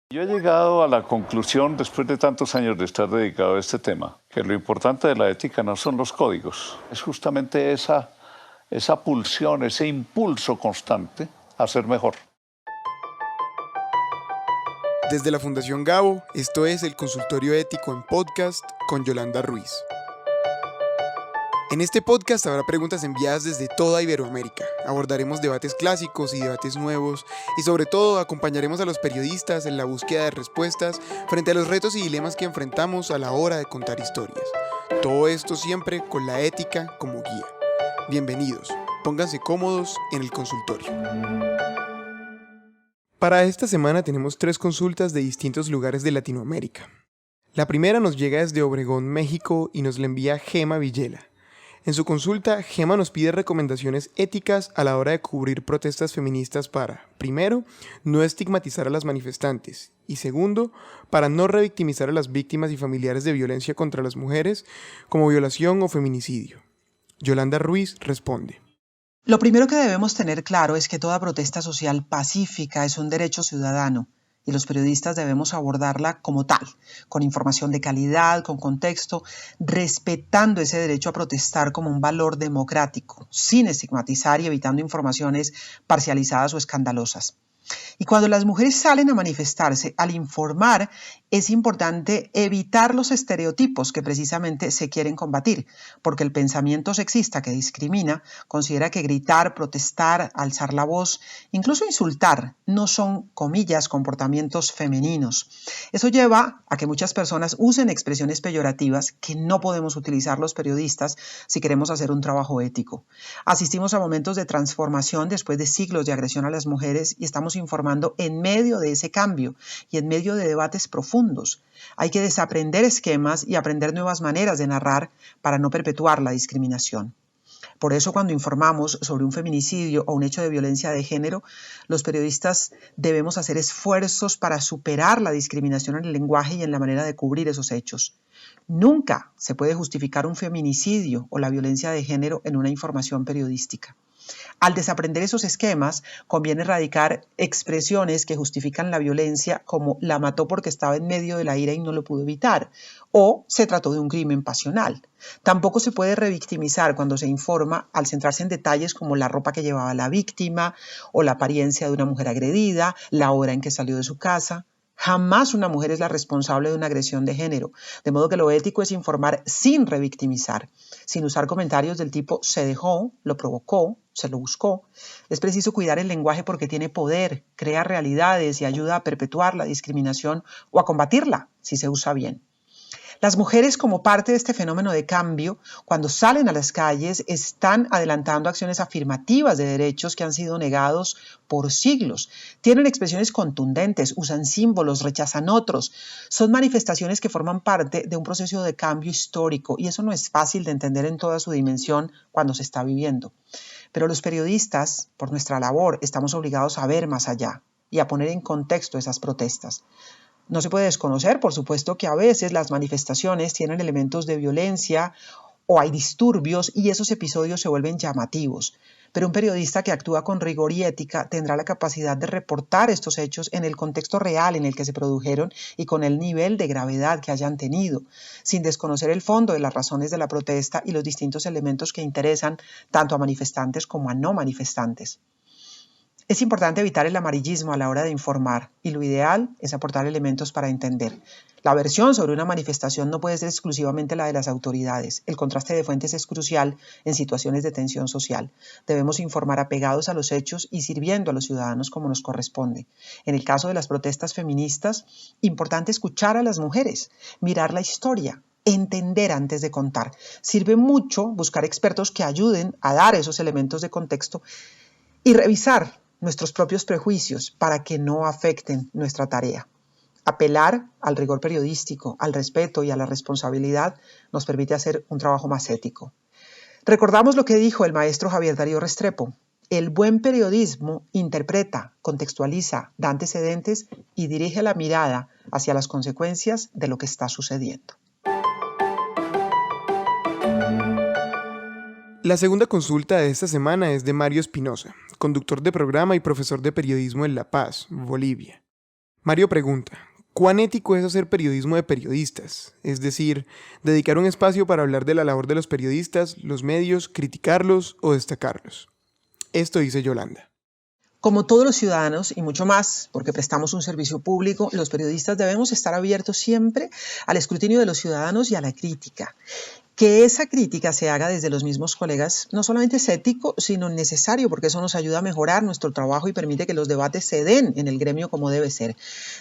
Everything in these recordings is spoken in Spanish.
Yo he llegado a la conclusión, después de tantos años de estar dedicado a este tema, que lo importante de la ética no son los códigos, es justamente esa pulsión, ese impulso constante a ser mejor. Desde la Fundación Gabo, esto es el Consultorio Ético en Podcast con Yolanda Ruiz. En este podcast habrá preguntas enviadas desde toda Iberoamérica. Abordaremos debates clásicos y debates nuevos y sobre todo acompañaremos a los periodistas en la búsqueda de respuestas frente a los retos y dilemas que enfrentamos a la hora de contar historias. Todo esto siempre con la ética como guía. Bienvenidos, pónganse cómodos en el consultorio. Para esta semana tenemos 3 consultas de distintos lugares de Latinoamérica. La primera nos llega desde Obregón, México y nos la envía Gema Villela. En su consulta, Gema nos pide recomendaciones éticas a la hora de cubrir protestas feministas para, primero, no estigmatizar a las manifestantes y segundo, para no revictimizar a las víctimas y familiares de violencia contra las mujeres como violación o feminicidio. Yolanda Ruiz responde. Lo primero que debemos tener claro es que toda protesta social pacífica es un derecho ciudadano y los periodistas debemos abordarla como tal, con información de calidad, con contexto, respetando ese derecho a protestar como un valor democrático, sin estigmatizar y evitando informaciones parcializadas o escandalosas. Y cuando las mujeres salen a manifestarse, al informar, es importante evitar los estereotipos que precisamente se quieren combatir, porque el pensamiento sexista que discrimina considera que gritar, protestar, alzar la voz, incluso insultar, no son, comillas, comportamientos femeninos. Eso lleva a que muchas personas usen expresiones peyorativas que no podemos utilizar los periodistas si queremos hacer un trabajo ético. Asistimos a momentos de transformación después de siglos de agresión a las mujeres y estamos informando en medio de ese cambio y en medio de debates profundos. Hay que desaprender esquemas y aprender nuevas maneras de narrar para no perpetuar la discriminación. Por eso, cuando informamos sobre un feminicidio o un hecho de violencia de género, los periodistas debemos hacer esfuerzos para superar la discriminación en el lenguaje y en la manera de cubrir esos hechos. Nunca se puede justificar un feminicidio o la violencia de género en una información periodística. Al desaprender esos esquemas, conviene erradicar expresiones que justifican la violencia como la mató porque estaba en medio de la ira y no lo pudo evitar, o se trató de un crimen pasional. Tampoco se puede revictimizar cuando se informa al centrarse en detalles como la ropa que llevaba la víctima o la apariencia de una mujer agredida, la hora en que salió de su casa. Jamás una mujer es la responsable de una agresión de género, de modo que lo ético es informar sin revictimizar, sin usar comentarios del tipo se dejó, lo provocó, se lo buscó. Es preciso cuidar el lenguaje porque tiene poder, crea realidades y ayuda a perpetuar la discriminación o a combatirla si se usa bien. Las mujeres, como parte de este fenómeno de cambio, cuando salen a las calles, están adelantando acciones afirmativas de derechos que han sido negados por siglos. Tienen expresiones contundentes, usan símbolos, rechazan otros. Son manifestaciones que forman parte de un proceso de cambio histórico y eso no es fácil de entender en toda su dimensión cuando se está viviendo. Pero los periodistas, por nuestra labor, estamos obligados a ver más allá y a poner en contexto esas protestas. No se puede desconocer, por supuesto, que a veces las manifestaciones tienen elementos de violencia o hay disturbios y esos episodios se vuelven llamativos. Pero un periodista que actúa con rigor y ética tendrá la capacidad de reportar estos hechos en el contexto real en el que se produjeron y con el nivel de gravedad que hayan tenido, sin desconocer el fondo de las razones de la protesta y los distintos elementos que interesan tanto a manifestantes como a no manifestantes. Es importante evitar el amarillismo a la hora de informar y lo ideal es aportar elementos para entender. La versión sobre una manifestación no puede ser exclusivamente la de las autoridades. El contraste de fuentes es crucial en situaciones de tensión social. Debemos informar apegados a los hechos y sirviendo a los ciudadanos como nos corresponde. En el caso de las protestas feministas, importante escuchar a las mujeres, mirar la historia, entender antes de contar. Sirve mucho buscar expertos que ayuden a dar esos elementos de contexto y revisar nuestros propios prejuicios para que no afecten nuestra tarea. Apelar al rigor periodístico, al respeto y a la responsabilidad nos permite hacer un trabajo más ético. Recordamos lo que dijo el maestro Javier Darío Restrepo. El buen periodismo interpreta, contextualiza, da antecedentes y dirige la mirada hacia las consecuencias de lo que está sucediendo. La segunda consulta de esta semana es de Mario Espinosa, conductor de programa y profesor de periodismo en La Paz, Bolivia. Mario pregunta, ¿cuán ético es hacer periodismo de periodistas? Es decir, dedicar un espacio para hablar de la labor de los periodistas, los medios, criticarlos o destacarlos. Esto dice Yolanda. Como todos los ciudadanos y mucho más, porque prestamos un servicio público, los periodistas debemos estar abiertos siempre al escrutinio de los ciudadanos y a la crítica. Que esa crítica se haga desde los mismos colegas no solamente es ético, sino necesario, porque eso nos ayuda a mejorar nuestro trabajo y permite que los debates se den en el gremio como debe ser.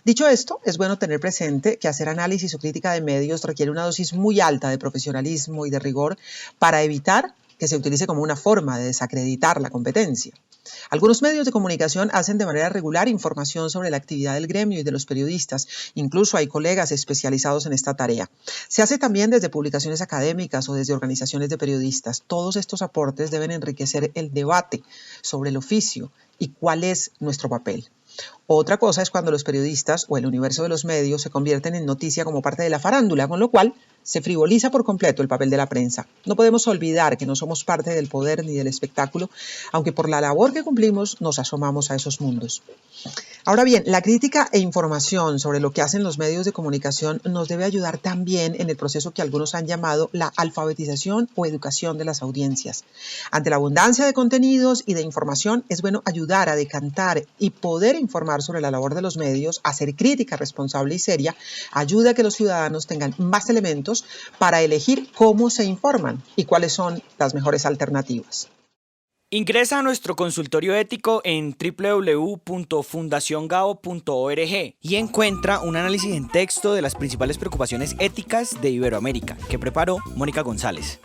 Dicho esto, es bueno tener presente que hacer análisis o crítica de medios requiere una dosis muy alta de profesionalismo y de rigor para evitar que se utilice como una forma de desacreditar la competencia. Algunos medios de comunicación hacen de manera regular información sobre la actividad del gremio y de los periodistas. Incluso hay colegas especializados en esta tarea. Se hace también desde publicaciones académicas o desde organizaciones de periodistas. Todos estos aportes deben enriquecer el debate sobre el oficio y cuál es nuestro papel. Otra cosa es cuando los periodistas o el universo de los medios se convierten en noticia como parte de la farándula, con lo cual se frivoliza por completo el papel de la prensa. No podemos olvidar que no somos parte del poder ni del espectáculo, aunque por la labor que cumplimos nos asomamos a esos mundos. Ahora bien, la crítica e información sobre lo que hacen los medios de comunicación nos debe ayudar también en el proceso que algunos han llamado la alfabetización o educación de las audiencias. Ante la abundancia de contenidos y de información, es bueno ayudar a decantar y poder informar sobre la labor de los medios, hacer crítica responsable y seria, ayuda a que los ciudadanos tengan más elementos para elegir cómo se informan y cuáles son las mejores alternativas. Ingresa a nuestro consultorio ético en www.fundaciongao.org y encuentra un análisis en texto de las principales preocupaciones éticas de Iberoamérica que preparó Mónica González.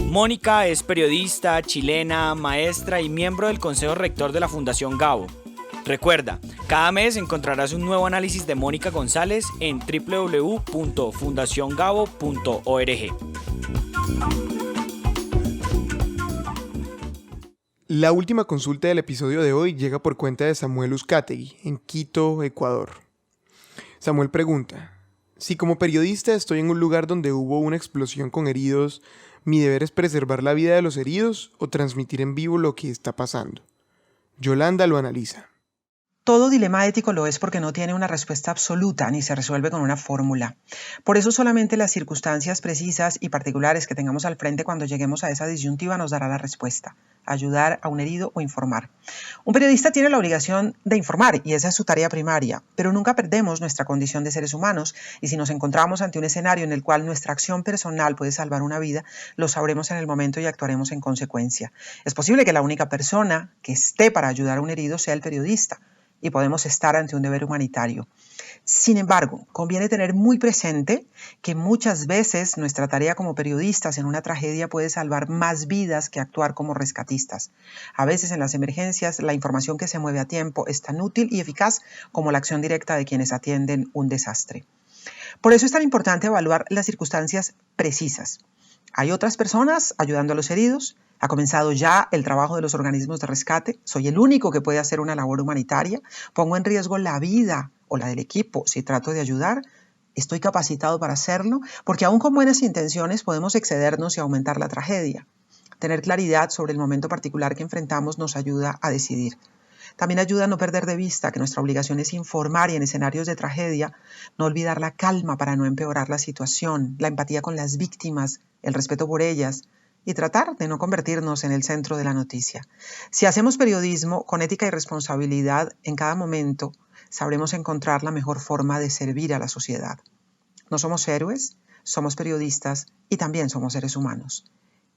Mónica es periodista, chilena, maestra y miembro del Consejo Rector de la Fundación Gao. Recuerda, cada mes encontrarás un nuevo análisis de Mónica González en www.fundaciongao.org. La última consulta del episodio de hoy llega por cuenta de Samuel Uzcategui, en Quito, Ecuador. Samuel pregunta, si como periodista estoy en un lugar donde hubo una explosión con heridos, ¿mi deber es preservar la vida de los heridos o transmitir en vivo lo que está pasando? Yolanda lo analiza. Todo dilema ético lo es porque no tiene una respuesta absoluta ni se resuelve con una fórmula. Por eso solamente las circunstancias precisas y particulares que tengamos al frente cuando lleguemos a esa disyuntiva nos dará la respuesta: ayudar a un herido o informar. Un periodista tiene la obligación de informar y esa es su tarea primaria, pero nunca perdemos nuestra condición de seres humanos y si nos encontramos ante un escenario en el cual nuestra acción personal puede salvar una vida, lo sabremos en el momento y actuaremos en consecuencia. Es posible que la única persona que esté para ayudar a un herido sea el periodista, y podemos estar ante un deber humanitario. Sin embargo, conviene tener muy presente que muchas veces nuestra tarea como periodistas en una tragedia puede salvar más vidas que actuar como rescatistas. A veces en las emergencias la información que se mueve a tiempo es tan útil y eficaz como la acción directa de quienes atienden un desastre. Por eso es tan importante evaluar las circunstancias precisas. Hay otras personas ayudando a los heridos. Ha comenzado ya el trabajo de los organismos de rescate. Soy el único que puede hacer una labor humanitaria. Pongo en riesgo la vida o la del equipo si trato de ayudar. Estoy capacitado para hacerlo porque aún con buenas intenciones podemos excedernos y aumentar la tragedia. Tener claridad sobre el momento particular que enfrentamos nos ayuda a decidir. También ayuda a no perder de vista que nuestra obligación es informar y en escenarios de tragedia no olvidar la calma para no empeorar la situación, la empatía con las víctimas, el respeto por ellas y tratar de no convertirnos en el centro de la noticia. Si hacemos periodismo con ética y responsabilidad en cada momento, sabremos encontrar la mejor forma de servir a la sociedad. No somos héroes, somos periodistas y también somos seres humanos.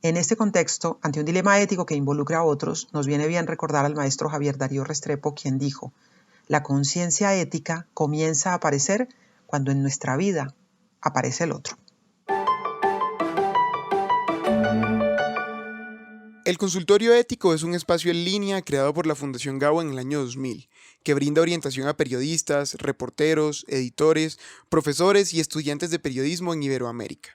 En este contexto, ante un dilema ético que involucra a otros, nos viene bien recordar al maestro Javier Darío Restrepo, quien dijo: la conciencia ética comienza a aparecer cuando en nuestra vida aparece el otro. El consultorio ético es un espacio en línea creado por la Fundación Gao en el año 2000, que brinda orientación a periodistas, reporteros, editores, profesores y estudiantes de periodismo en Iberoamérica.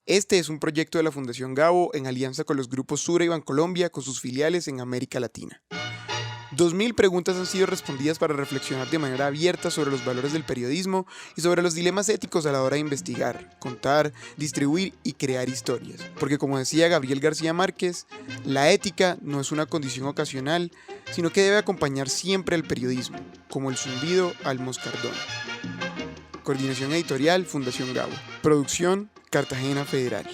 Este es un proyecto de la Fundación Gao en alianza con los grupos Sura y Bancolombia con sus filiales en América Latina. 2000 preguntas han sido respondidas para reflexionar de manera abierta sobre los valores del periodismo y sobre los dilemas éticos a la hora de investigar, contar, distribuir y crear historias. Porque como decía Gabriel García Márquez, la ética no es una condición ocasional, sino que debe acompañar siempre al periodismo, como el zumbido al moscardón. Coordinación editorial, Fundación Gabo. Producción, Cartagena Federal.